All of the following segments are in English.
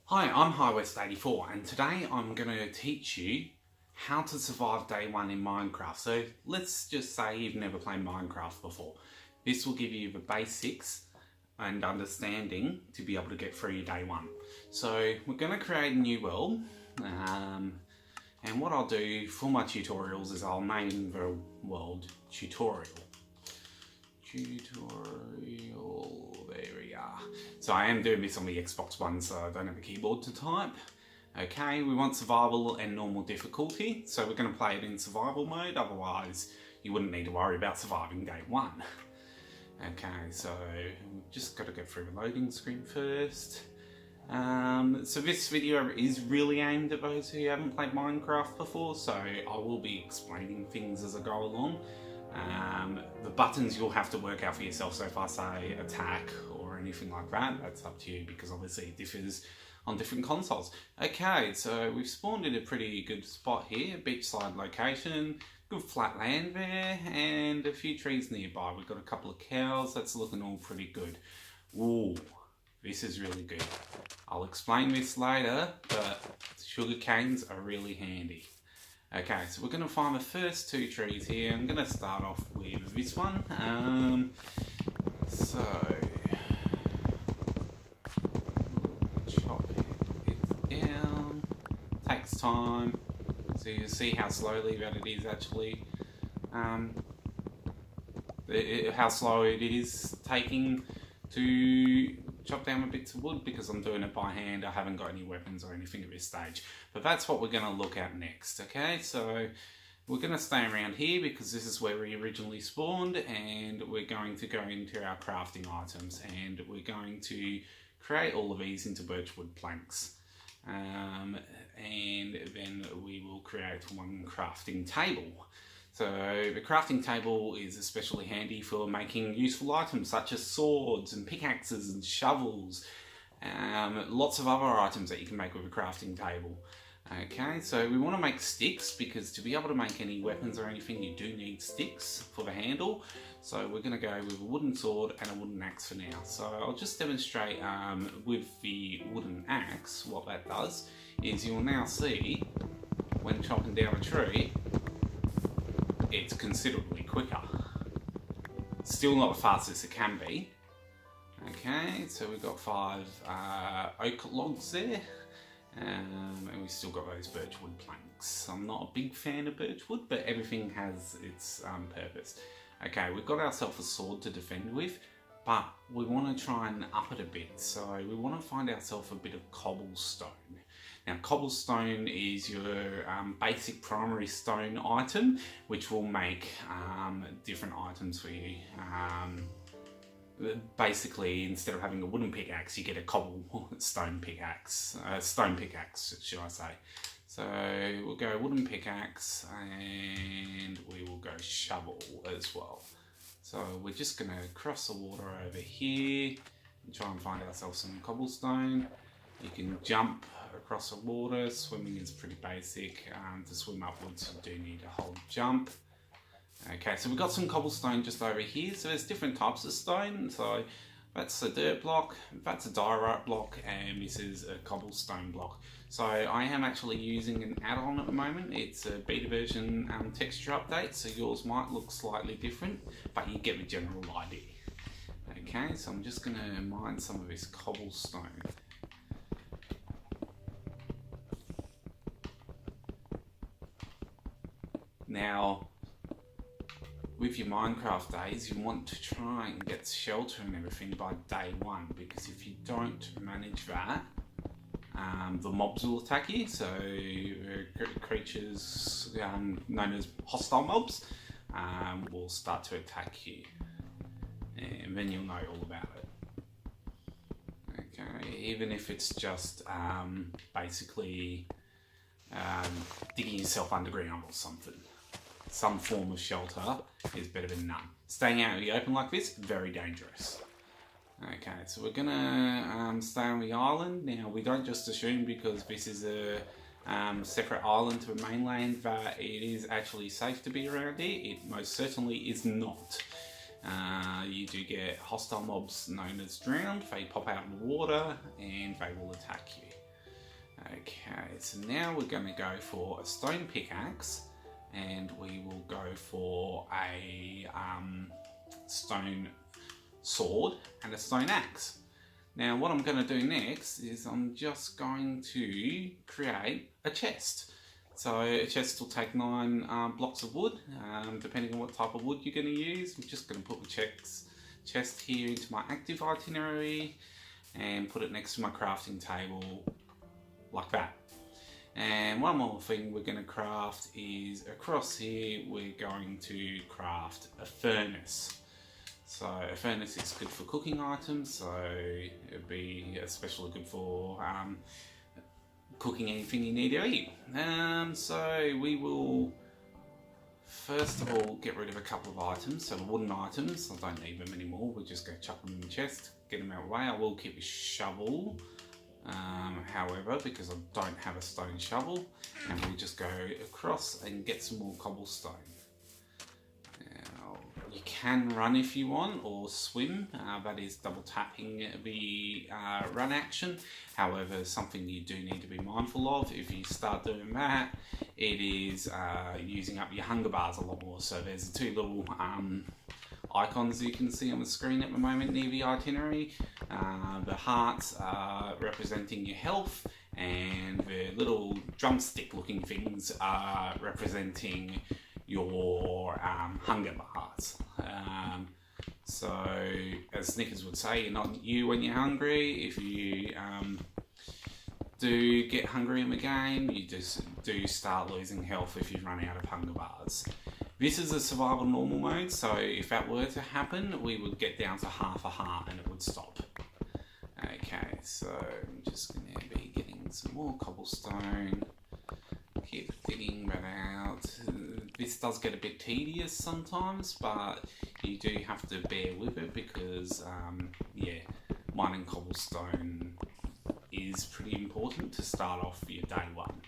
Hi, I'm HighWest84 and today I'm going to teach you how to survive day one in Minecraft. So let's just say you've never played Minecraft before. This will give you the basics and understanding to be able to get through your day one. So we're going to create a new world and what I'll do for my tutorials is I'll name the world tutorial. There we are. So I am doing this on the Xbox One, so I don't have a keyboard to type. Okay, we want survival and normal difficulty, so we're going to play it in survival mode, otherwise you wouldn't need to worry about surviving day one. Okay, so we've just got to go through the loading screen first. So this video is really aimed at those who haven't played Minecraft before, so I will be explaining things as I go along. The buttons you'll have to work out for yourself, so if I say attack or anything like that, that's up to you because obviously it differs on different consoles. Okay, so we've spawned in a pretty good spot here, beachside location, good flat land there, and a few trees nearby. We've got a couple of cows, that's looking all pretty good. Ooh, this is really good. I'll explain this later, but sugar canes are really handy. Okay, so we're going to find the first two trees here. I'm going to start off with this one. So chop it down. Takes time. So you see how slowly that it is actually. How slow it is taking to chop down the bits of wood because I'm doing it by hand. I haven't got any weapons or anything at this stage, but that's what we're going to look at next. Okay, so we're going to stay around here because this is where we originally spawned, and we're going to go into our crafting items, and we're going to create all of these into birchwood planks, and then we will create one crafting table. So the crafting table is especially handy for making useful items such as swords and pickaxes and shovels. Lots of other items that you can make with a crafting table. Okay, so we want to make sticks because to be able to make any weapons or anything you do need sticks for the handle. So we're going to go with a wooden sword and a wooden axe for now. So I'll just demonstrate with the wooden axe what that does is you'll now see when chopping down a tree it's considerably quicker. Still not the fastest it can be. Okay, so we've got 5 oak logs there, and we've still got those birchwood planks. I'm not a big fan of birchwood, but everything has its purpose. Okay, we've got ourselves a sword to defend with, but we want to try and up it a bit, so we want to find ourselves a bit of cobblestone. Now, cobblestone is your basic primary stone item, which will make different items for you. Basically, instead of having a wooden pickaxe, you get a cobblestone pickaxe, stone pickaxe, should I say. So we'll go wooden pickaxe, and we will go shovel as well. So we're just going to cross the water over here and try and find ourselves some cobblestone. You can jump across the water. Swimming is pretty basic. To swim upwards you do need a hold jump. Okay, so we've got some cobblestone just over here. So there's different types of stone. So that's a dirt block, that's a diorite block, and this is a cobblestone block. So I am actually using an add-on at the moment. It's a beta version texture update, so yours might look slightly different, but you get the general idea. Okay, so I'm just going to mine some of this cobblestone. Now, with your Minecraft days, you want to try and get shelter and everything by day one, because if you don't manage that, the mobs will attack you. So creatures known as hostile mobs will start to attack you, and then you'll know all about it. Okay, even if it's just basically digging yourself underground or something. Some form of shelter is better than none. Staying out in the open like this, very dangerous. Okay, so we're gonna stay on the island. Now, we don't just assume because this is a separate island to the mainland that it is actually safe to be around here. It most certainly is not. You do get hostile mobs known as drowned. They pop out of the water and they will attack you. so now we're going to go for a stone pickaxe, and we will go for a stone sword and a stone axe. Now what I'm going to do next is I'm just going to create a chest. So a chest will take 9 blocks of wood, depending on what type of wood you're going to use. I'm just going to put the chest here into my active itinerary and put it next to my crafting table like that. And one more thing we're going to craft is across here we're going to craft a furnace. So a furnace is good for cooking items, so it'd be especially good for cooking anything you need to eat. So we will first of all get rid of a couple of items, so the wooden items. I don't need them anymore, we'll just go chuck them in the chest, get them out of the way. I will keep a shovel, however, because I don't have a stone shovel, and we'll just go across and get some more cobblestone. Now, you can run if you want, or swim, that is double tapping the run action. However, something you do need to be mindful of, if you start doing that, it is using up your hunger bars a lot more. So there's the 2 little icons you can see on the screen at the moment near the itinerary. The hearts are representing your health, and the little drumstick looking things are representing your hunger bars. So as Snickers would say, you're not you when you're hungry. If you do get hungry in the game, you just do start losing health if you run out of hunger bars. This is a survival normal mode, so if that were to happen, we would get down to half a heart and it would stop. Okay, so I'm just going to be getting some more cobblestone, keep thinning that out. This does get a bit tedious sometimes, but you do have to bear with it because, yeah, mining cobblestone is pretty important to start off your day 1.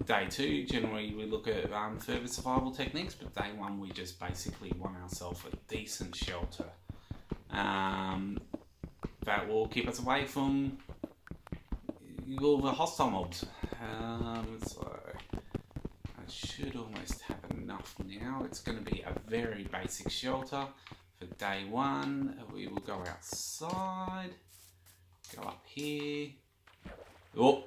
Day 2, generally we look at further survival techniques, but day 1 we just basically want ourselves a decent shelter. That will keep us away from all the hostile mobs. So I should almost have enough now. It's going to be a very basic shelter. For day 1, we will go outside, go up here. Oh!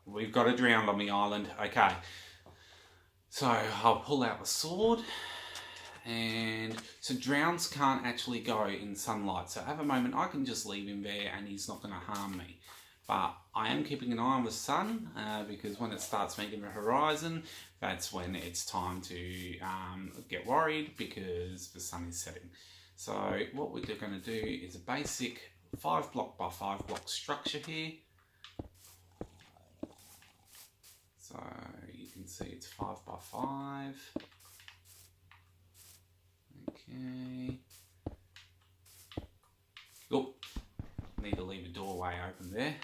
We've got a drowned on the island. Okay. So I'll pull out the sword. And so drowns can't actually go in sunlight. So at the moment I can just leave him there and he's not going to harm me. But I am keeping an eye on the sun because when it starts meeting the horizon, that's when it's time to get worried because the sun is setting. So what we're going to do is a basic 5 block by 5 block structure here. So you can see it's 5 by 5. Okay. Oh, need to leave a doorway open there.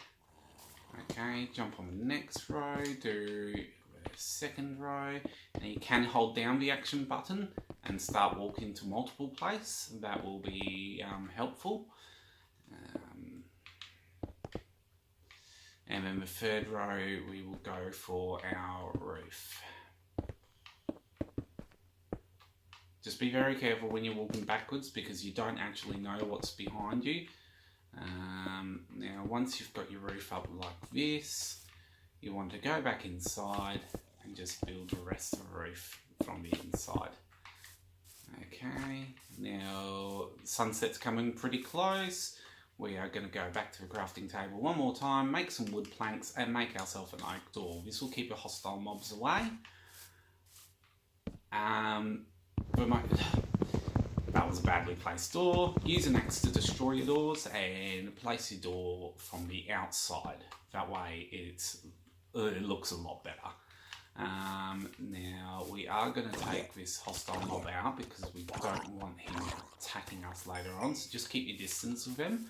Okay, jump on the next row, do the second row. Now you can hold down the action button and start walking to multiple places. That will be helpful. And then the third row, we will go for our roof. Just be very careful when you're walking backwards because you don't actually know what's behind you. Now, once you've got your roof up like this, you want to go back inside and just build the rest of the roof from the inside. Okay, now sunset's coming pretty close. We are going to go back to the crafting table one more time, make some wood planks and make ourselves an oak door. This will keep the hostile mobs away. That was a badly placed door. Use an axe to destroy your doors and place your door from the outside. That way it looks a lot better. Now we are going to take this hostile mob out because we don't want him attacking us later on, so just keep your distance with him.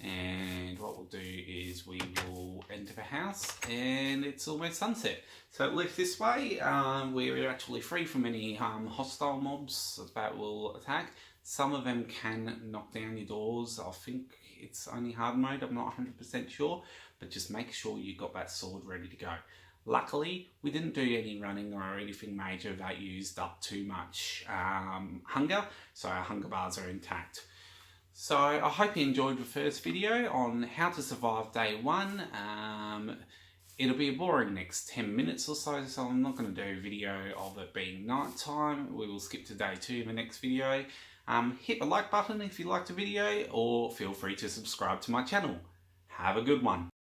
And what we'll do is we will enter the house and it's almost sunset. So left this way, we're actually free from any hostile mobs that will attack. Some of them can knock down your doors. I think it's only hard mode, I'm not 100% sure. but just make sure you've got that sword ready to go. Luckily, we didn't do any running or anything major that used up too much hunger, so our hunger bars are intact. So I hope you enjoyed the first video on how to survive day 1. It'll be a boring next 10 minutes or so, so I'm not going to do a video of it being night time. We will skip to day 2 in the next video. Hit the like button if you liked the video, or feel free to subscribe to my channel. Have a good one.